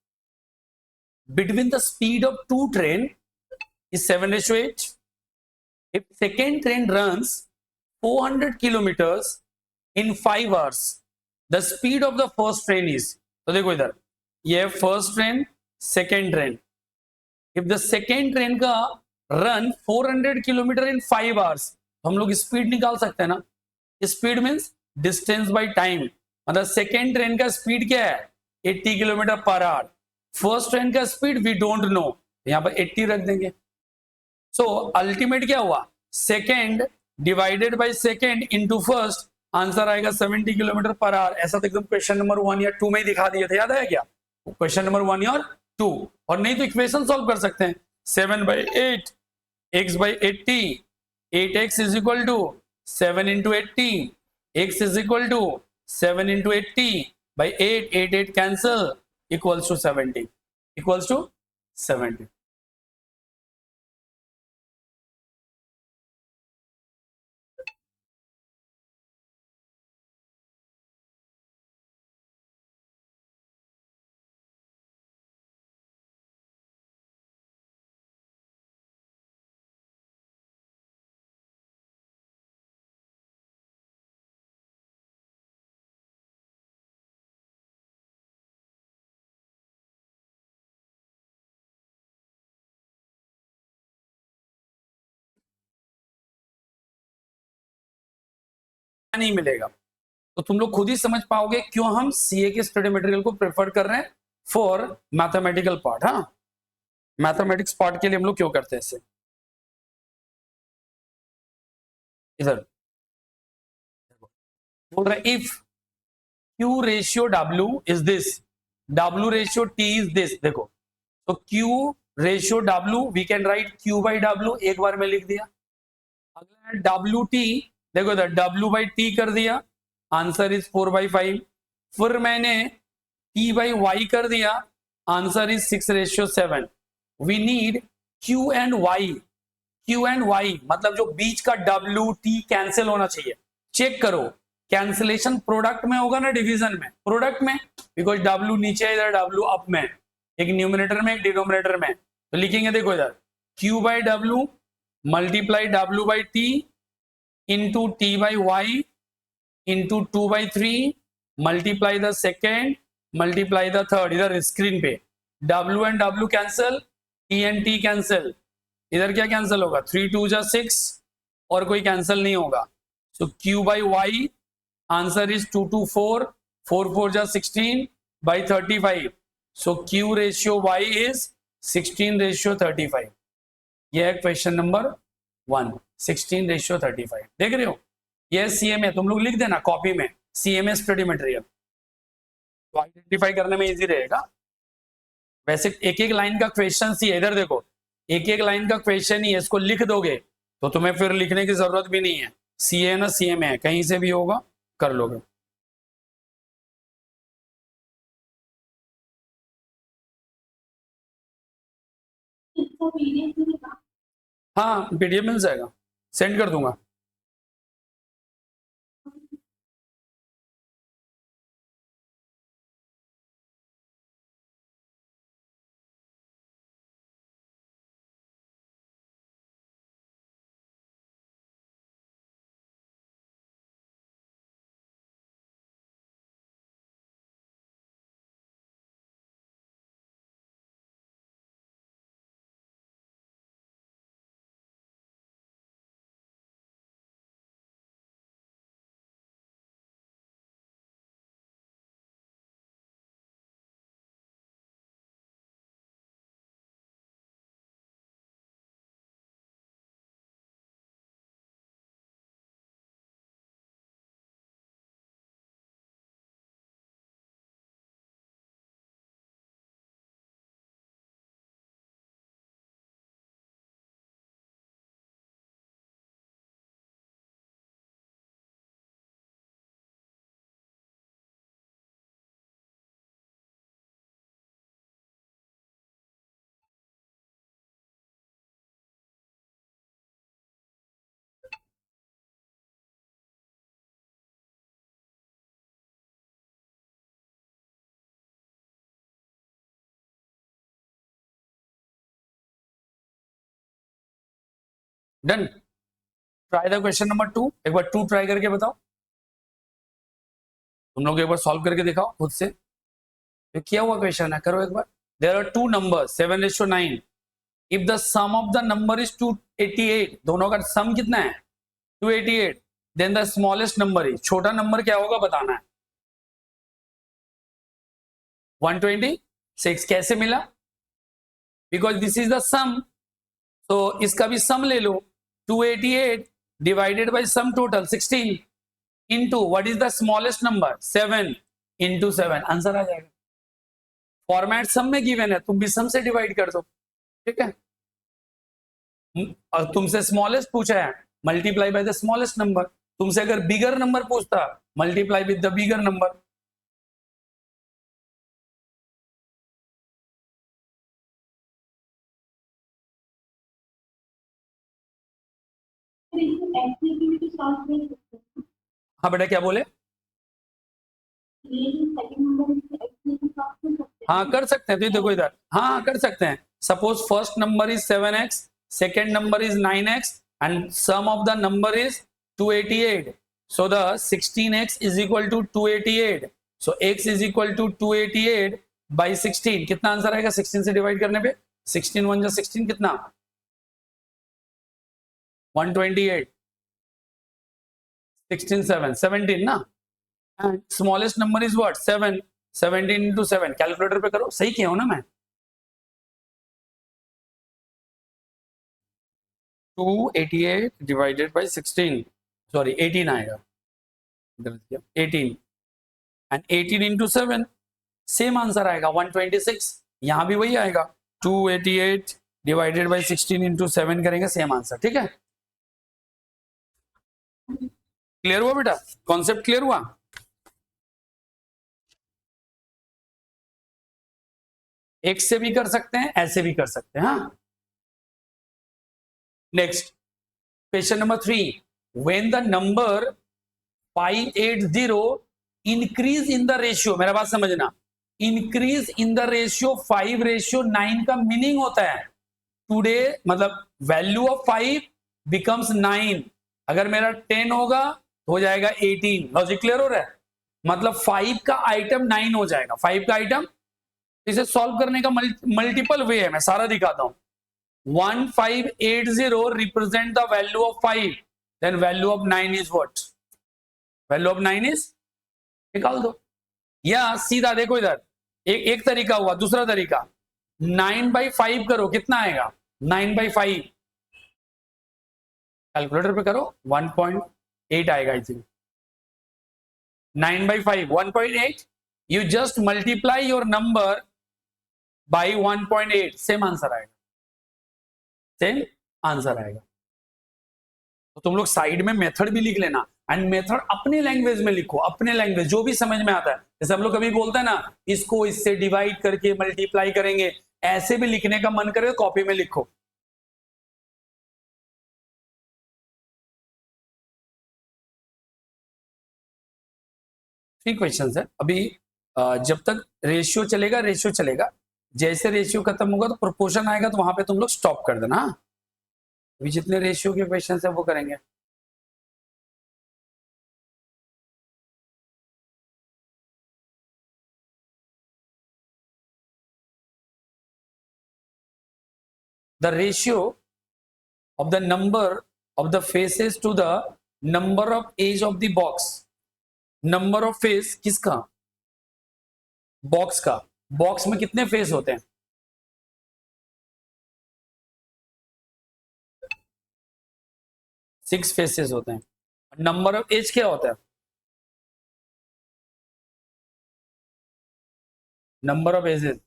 between the speed of two train is 7:8. If second train runs 400 kilometers in 5 hours, the speed of the first train is, तो देखो इधर ये first train, second train. If the second train का run 400 kilometre इन 5 hours, तो हम लोग speed निकाल सकते हैं ना। Speed means distance by time, मतलब सेकेंड ट्रेन का स्पीड क्या है 80 kilometre per hour. First train का स्पीड वी डोंट नो, यहां पर 80 रख देंगे। सो अल्टीमेट क्या हुआ, second divided by second into first, answer आएगा 70 किलोमीटर पर आवर। ऐसा तो एकदम क्वेश्चन नंबर 1 या 2 में ही दिखा दिए थे, याद है क्या क्वेश्चन नंबर 1 या 2। और नहीं तो इक्वेशन सॉल्व कर सकते हैं, 7/8 x by 80, 8x is equal to 7 into 80, x is equal to 7 into 80 by 8, 8 cancel, equals to 70, equals to 70। नहीं मिलेगा, तो तुम लोग खुद ही समझ पाओगे क्यों हम सीए के स्टडी मटेरियल को प्रेफर कर रहे हैं फॉर मैथमेटिकल पार्ट। हाँ, मैथमेटिक्स पार्ट के लिए हम लोग क्यों करते हैं इसे। इधर बोल रहे if Q ratio W is this, W ratio T is this. देखो, तो Q ratio W we can right Q by W, एक बार में लिख दिया। अगला है डब्ल्यू टी, देखो इधर डब्ल्यू बाई टी कर दिया, आंसर इज 4/5। फिर मैंने टी बाई वाई कर दिया, answer is 6:7। We need Q and Y, Q and Y मतलब जो बीच का डब्ल्यू टी कैंसिल होना चाहिए। चेक करो कैंसिलेशन प्रोडक्ट में होगा ना डिवीजन में, प्रोडक्ट में, बिकॉज डब्ल्यू नीचे है इधर डब्ल्यू अप में, एक न्यूमिनेटर में एक डिनोमिनेटर में। तो लिखेंगे देखो इधर Q by W multiply W by T into T by Y into 2/3 multiply the second multiply the third. इधर स्क्रीन पे W and W cancel, T and T cancel, इधर क्या कैंसिल होगा 3 2 जा 6 और कोई कैंसिल नहीं होगा। So Q by y answer is 2 2 4, 4 4 जा 16 by 35। So Q ratio y is 16:35। यह है क्वेश्चन नंबर 1, 16:35। देख रहे हो, यह सीएम है, तुम लोग लिख देना कॉपी में सीएमए स्टडी मटेरियल, तो आइडेंटिफाई करने में इजी रहेगा। वैसे एक एक लाइन का क्वेश्चन ही है, इधर देखो एक एक लाइन का क्वेश्चन ही है, इसको लिख दोगे तो तुम्हें फिर लिखने की जरूरत भी नहीं है। सीए ना सीएम है, कहीं से भी होगा कर लोगे। हाँ पीडीएफ मिल जाएगा, सेंड कर दूंगा। Done. Try the question number 2, एक बार 2 ट्राई करके बताओ, तुम लोग एक बार सॉल्व करके दिखाओ खुद से, तो किया हुआ क्वेश्चन है, करो एक बार। There are two numbers 7:9, if the sum of the number is 288, दोनों का सम कितना है 288, then the smallest number is, छोटा नंबर क्या होगा बताना है। 126 कैसे मिला, because this is the sum, तो इसका भी सम ले लो, 288 divided by sum total 16 into what is the smallest number 7 into 7, answer आ जाएगा। फॉर्मेट सम में गिवन है, तुम भी सम से डिवाइड कर दो, ठीक है। और तुमसे स्मॉलेस्ट पूछा है, multiply by the smallest number, तुमसे अगर बिगर नंबर पूछता multiply with the bigger number. हाँ बेटा क्या बोले, हाँ कर सकते हैं, तो देखो इधर, हाँ कर सकते हैं। Suppose first number is 7x, second number is 9x and sum of the number is 288, so the 16x is equal to 288, so x is equal to 288 by 16, कितना आंसर आएगा 16 से डिवाइड करने पे, 16 1 जा 16 कितना 128, 16 7 17 ना, and smallest number is what 7, 17 into 7, calculator पे करो, सही किया हूं ना मैं, 288 डिवाइडेड बाय 16, सॉरी 18 आएगा, 18 एंड 18 into 7 सेम आंसर आएगा 126, यहां भी वही आएगा 288 डिवाइडेड बाय 16 into 7 करेंगे, सेम आंसर, ठीक है। क्लियर हुआ बेटा, कॉन्सेप्ट क्लियर हुआ। एक से भी कर सकते हैं, ऐसे भी कर सकते हैं, हाँ। Next question number 3, when the number 580 increase in the ratio, मेरा बात समझना, इंक्रीज इन द रेशियो 5:9 का मीनिंग होता है टुडे, मतलब वैल्यू ऑफ 5 बिकम्स 9, अगर मेरा 10 होगा तो हो जाएगा 18, लॉजिक क्लियर हो रहा है, मतलब 5 का आइटम 9 हो जाएगा, 5 का आइटम। इसे सॉल्व करने का मल्टीपल वे है, मैं सारा दिखाता हूं। 1580 represent the value of 5, then value of 9 is what, value of 9 is, निकाल दो, या सीधा देखो इधर, एक तरीका हुआ, दूसरा तरीका 9/5 करो, कितना आएगा 9/5, कैलकुलेटर पे करो 1.8 आएगा, I think 9/5 1.8, you just multiply your number by 1.8, same answer आएगा, सेम आंसर आएगा। तो तुम लोग साइड में मेथड भी लिख लेना, एंड मेथड अपने लैंग्वेज में लिखो, अपने लैंग्वेज जो भी समझ में आता है, जैसे हम लोग कभी बोलते हैं ना, इसको इससे डिवाइड करके मल्टीप्लाई करेंगे, ऐसे भी लिखने का मन करे कॉपी में लिखो। ठीक क्वेश्चन है अभी, जब तक रेशियो चलेगा, रेशियो चलेगा, जैसे रेशियो खत्म होगा तो प्रोपोर्शन आएगा, तो वहां पे तुम लोग स्टॉप कर देना। अभी जितने रेशियो के क्वेश्चन है वो करेंगे। The ratio of the number of the faces to the number of edge of the box, number of face किसका, बॉक्स का, बॉक्स में कितने फेस होते हैं, 6 फेसेस होते हैं। नंबर ऑफ एज क्या होता है, नंबर ऑफ एजेस,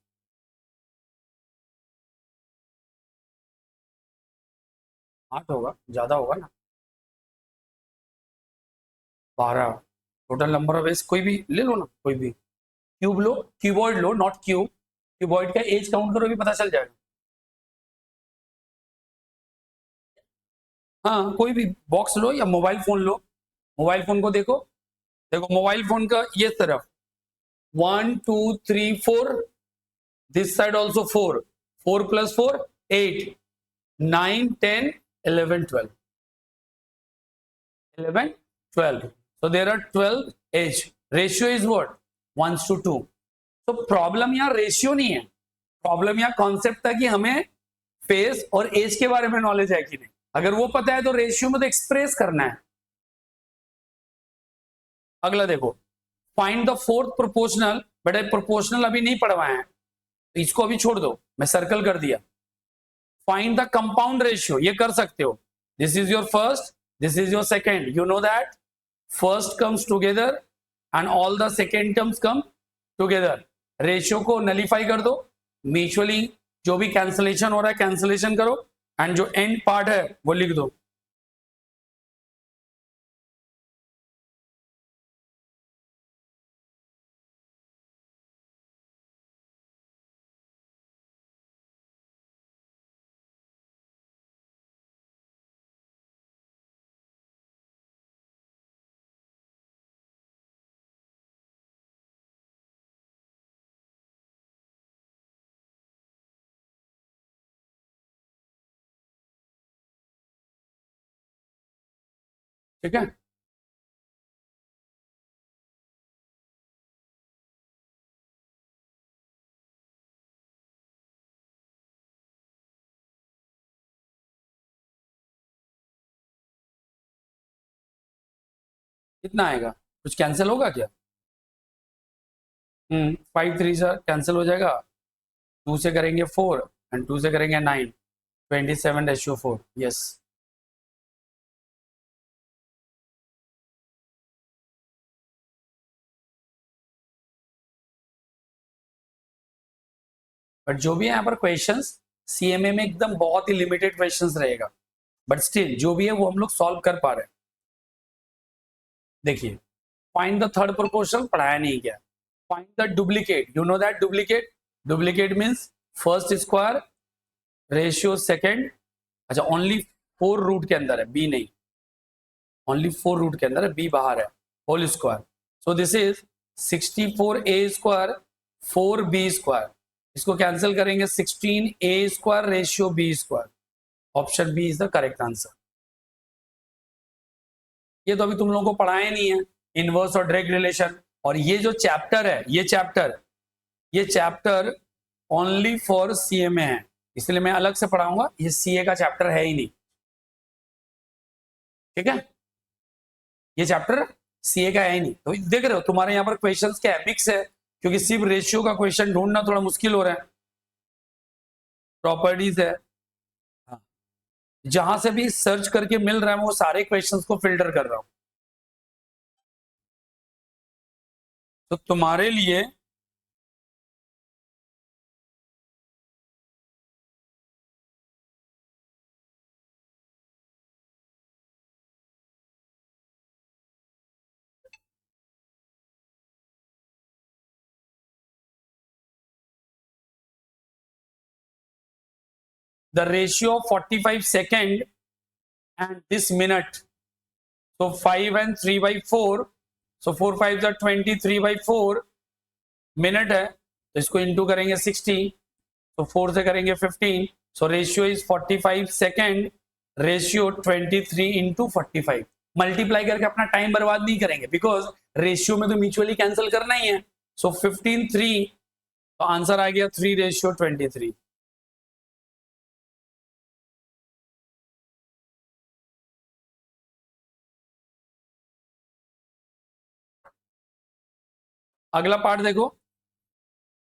आठ होगा, ज्यादा होगा ना, 12 टोटल नंबर ऑफ एज, कोई भी ले लो ना, कोई भी cube low, cuboid low, not cube, cuboid का एज काउंट करो भी पता चल जाएगा। हाँ कोई भी बॉक्स लो या मोबाइल फोन लो, मोबाइल फोन को देखो, देखो मोबाइल फोन का ये तरफ 1 2 3 4, this side also 4, 4 + 4 8, 9 10 11, 12. 11, 12. So there are 12 age. Ratio is what? 1:2. तो प्रॉब्लम यहाँ रेशियो नहीं है, प्रॉब्लम यहाँ कॉन्सेप्ट था कि हमें फेस और एज के बारे में नॉलेज है कि नहीं. अगर वो पता है तो रेशियो में तो एक्सप्रेस करना है. अगला देखो, फाइंड द फोर्थ प्रोपोर्शनल. बेटा प्रोपोर्शनल अभी नहीं पढ़वाए हैं, तो इसको अभी छोड़ दो, मैं सर्कल कर दिया. फाइंड द कंपाउंड रेशियो, ये कर सकते हो. This is your first, this is your second. You know that first comes together and all the second terms come together. Ratio को नलीफाई कर दो, म्यूचुअली जो भी कैंसलेशन हो रहा है कैंसलेशन करो, एंड जो एंड पार्ट है वो लिख दो. ठीक है. कितना आएगा? कुछ कैंसिल होगा क्या? 5 3 से कैंसिल हो जाएगा. 2 से करेंगे 4 एंड 2 से करेंगे 9. 27:4. यस. बट जो भी है यहाँ पर क्वेश्चंस सीएमए में एकदम बहुत ही लिमिटेड क्वेश्चंस रहेगा, बट स्टिल जो भी है वो हम लोग सॉल्व कर पा रहे हैं. देखिए, फाइंड द थर्ड प्रोपोर्शन पढ़ाया नहीं क्या. Find the duplicate. You know that duplicate, duplicate means first square ratio second. अच्छा, ओनली 4 रूट के अंदर है, बी नहीं, ओनली 4 रूट के अंदर है, बी बाहर है. Whole square. So this is 64a square 4b square. इसको कैंसिल करेंगे 16a square ratio b square. Option B is the correct answer. ये तो अभी तुम लोगों को पढ़ाया नहीं है, इनवर्स और डायरेक्ट रिलेशन. और ये जो चैप्टर है, ये चैप्टर ओनली फॉर सीएमए है, इसलिए मैं अलग से पढ़ाऊंगा. ये सीए का चैप्टर है ही नहीं. ठीक है, ये चैप्टर सीए का है ही नहीं. तो देख रहे हो तुम्हारे यहाँ पर क्वेश्चंस क्या है, मिक्स है, क्योंकि सिर्फ रेशियो का क्वेश्चन ढूंढना थोड़ा मुश्किल हो रहा है. प्रॉपर्टीज है, जहां से भी सर्च करके मिल रहा है वो सारे क्वेश्चंस को फिल्टर कर रहा हूं. तो तुम्हारे लिए the ratio of 45 second and this minute. So 5 and 3/4. So 4 5 are 23/4 minute है, तो इसको इंटू करेंगे 60. तो 4 से करेंगे 15. सो ratio is 45 second ratio 23 into 45. Multiply करके अपना टाइम बर्बाद नहीं करेंगे, बिकॉज रेशियो में तो म्यूचुअली कैंसिल करना ही है. सो 15 3, तो आंसर आ गया 3:23. अगला पार्ट देखो.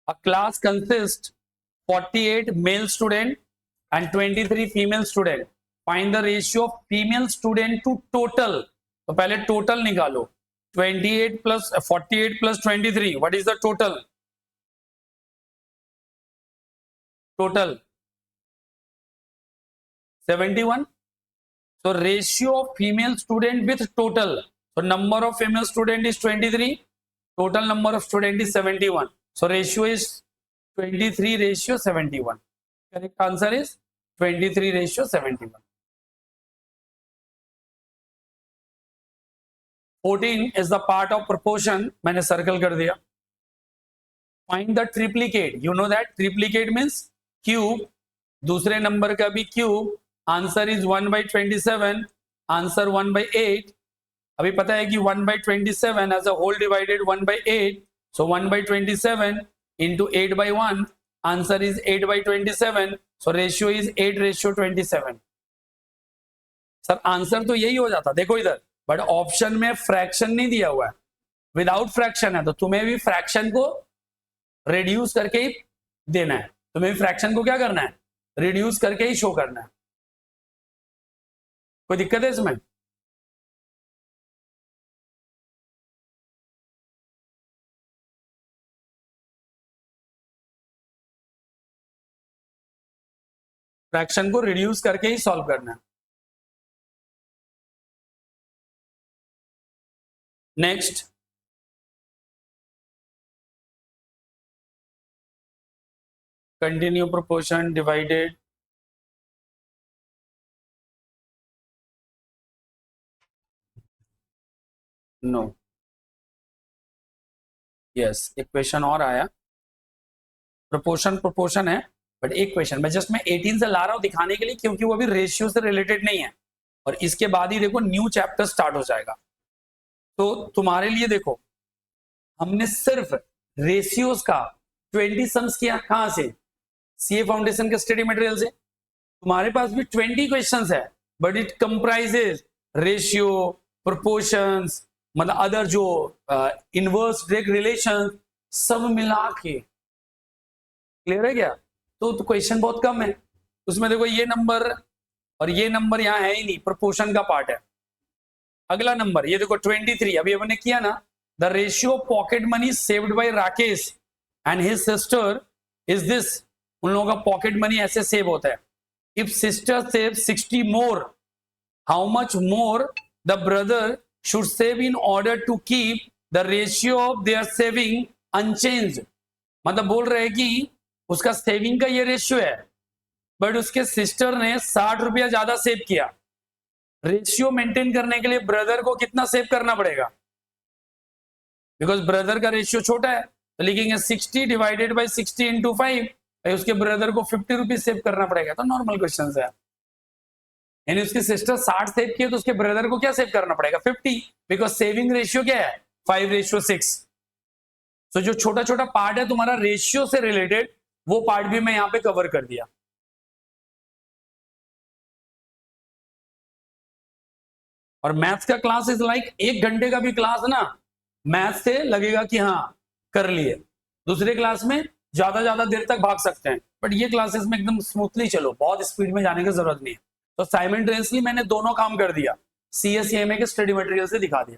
A class consist 48 male student and 23 female student. Find the ratio of female student to total. तो पहले टोटल निकालो. 28 plus 48 plus 23, what is the total? Total 71. So ratio of female student with total. So number of female student is 23. Total number of student is 71. So ratio is 23:71. Correct answer is 23:71. 14 is the part of proportion. मैंने circle कर दिया. Find the triplicate. You know that triplicate means cube, दूसरे number का भी cube answer is 1/27, answer 1/8। अभी पता है कि 1/27 एज अ होल डिवाइडेड 1/8, सो 1/27 into 8/1, answer is 8/27, so ratio is 8:27। Sir answer तो यही हो जाता, देखो इधर, बट ऑप्शन में फ्रैक्शन नहीं दिया हुआ है, विदाउट फ्रैक्शन है, तो तुम्हें भी फ्रैक्शन को रिड्यूस करके ही देना है, तुम्हें भी फ्रैक्शन को क्या करना है, रिड्यूस करके ही शो करना है। कोई दिक्कत है इसमें? फ्रैक्शन को रिड्यूस करके ही सॉल्व करना है। Next, continue proportion divided, no, yes, एक क्वेश्चन और आया, प्रोपोर्शन प्रोपोर्शन है, बट एक क्वेश्चन मैं 18 से ला रहा हूं दिखाने के लिए, क्योंकि वो अभी रेशियो से रिलेटेड नहीं है, और इसके बाद ही देखो न्यू चैप्टर स्टार्ट हो जाएगा। तो तुम्हारे लिए देखो, हमने सिर्फ रेशियोज का 20 सम्स किया, कहां से, सीए फाउंडेशन के स्टडी मटेरियल से। तुम्हारे पास भी 20 क्वेश्चंस है, but it comprises ratio, proportions, मतलब अदर जो इनवर्स डायरेक्ट रिलेशन, सब मिला के, क्लियर है क्या? तो क्वेश्चन बहुत कम है उसमें। देखो ये नंबर और ये नंबर यहाँ है ही नहीं, प्रोपोर्शन का पार्ट है। अगला नंबर ये देखो 23, अभी हमने किया ना, the ratio pocket money saved by Rakesh and his sister is this. उन लोगों का पॉकेट मनी ऐसे सेव होता है। If sister save 60 more, how much more the brother should save in order to keep the ratio of their saving unchanged. मतलब बोल रहे हैं कि उसका सेविंग का ये रेशियो है, बट उसके सिस्टर ने 60 रुपया ज्यादा सेव किया। रेशियो मेंटेन करने के लिए ब्रदर को कितना सेव करना पड़ेगा? बिकॉज ब्रदर का रेशियो छोटा है, तो लिखेंगे 60 डिवाइडेड बाई 60 इंटू 5, उसके ब्रदर को 50 रुपीज सेव करना पड़ेगा। तो नॉर्मल क्वेश्चन है, यानी उसकी सिस्टर 60 सेव किए, तो उसके ब्रदर को क्या सेव करना पड़ेगा? 50, बिकॉज सेविंग रेशियो क्या है? 5:6। तो जो छोटा छोटा पार्ट है तुम्हारा रेशियो से रिलेटेड, वो पार्ट भी मैं यहां पे कवर कर दिया। और मैथ्स का क्लास इज लाइक 1 घंटे का भी क्लास ना, मैथ्स से लगेगा कि हाँ कर लिए। दूसरे क्लास में ज्यादा देर तक भाग सकते हैं, बट ये क्लासेस में एकदम स्मूथली चलो, बहुत स्पीड में जाने की जरूरत नहीं है। तो साइमल्टेनियसली मैंने दोनों काम कर दिया, सीएसईएमए के स्टडी मटेरियल से दिखा दिया,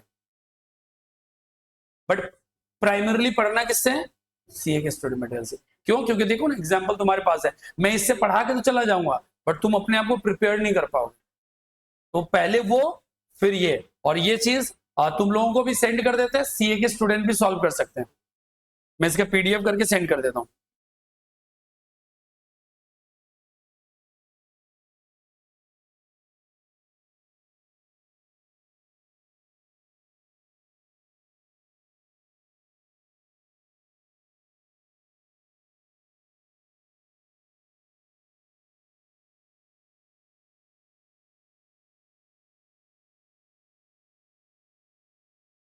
बट प्राइमरली पढ़ना किससे है? सीए के स्टडी मटेरियल से। क्यों? क्योंकि देखो ना, एग्जाम्पल तुम्हारे पास है, मैं इससे पढ़ा के तो चला जाऊंगा, बट तुम अपने आप को प्रिपेयर नहीं कर पाओगे। तो पहले वो, फिर ये, और ये चीज तुम लोगों को भी सेंड कर देते हैं, सीए के स्टूडेंट भी सॉल्व कर सकते हैं। मैं इसका पीडीएफ करके सेंड कर देता हूं।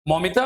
मौमिता,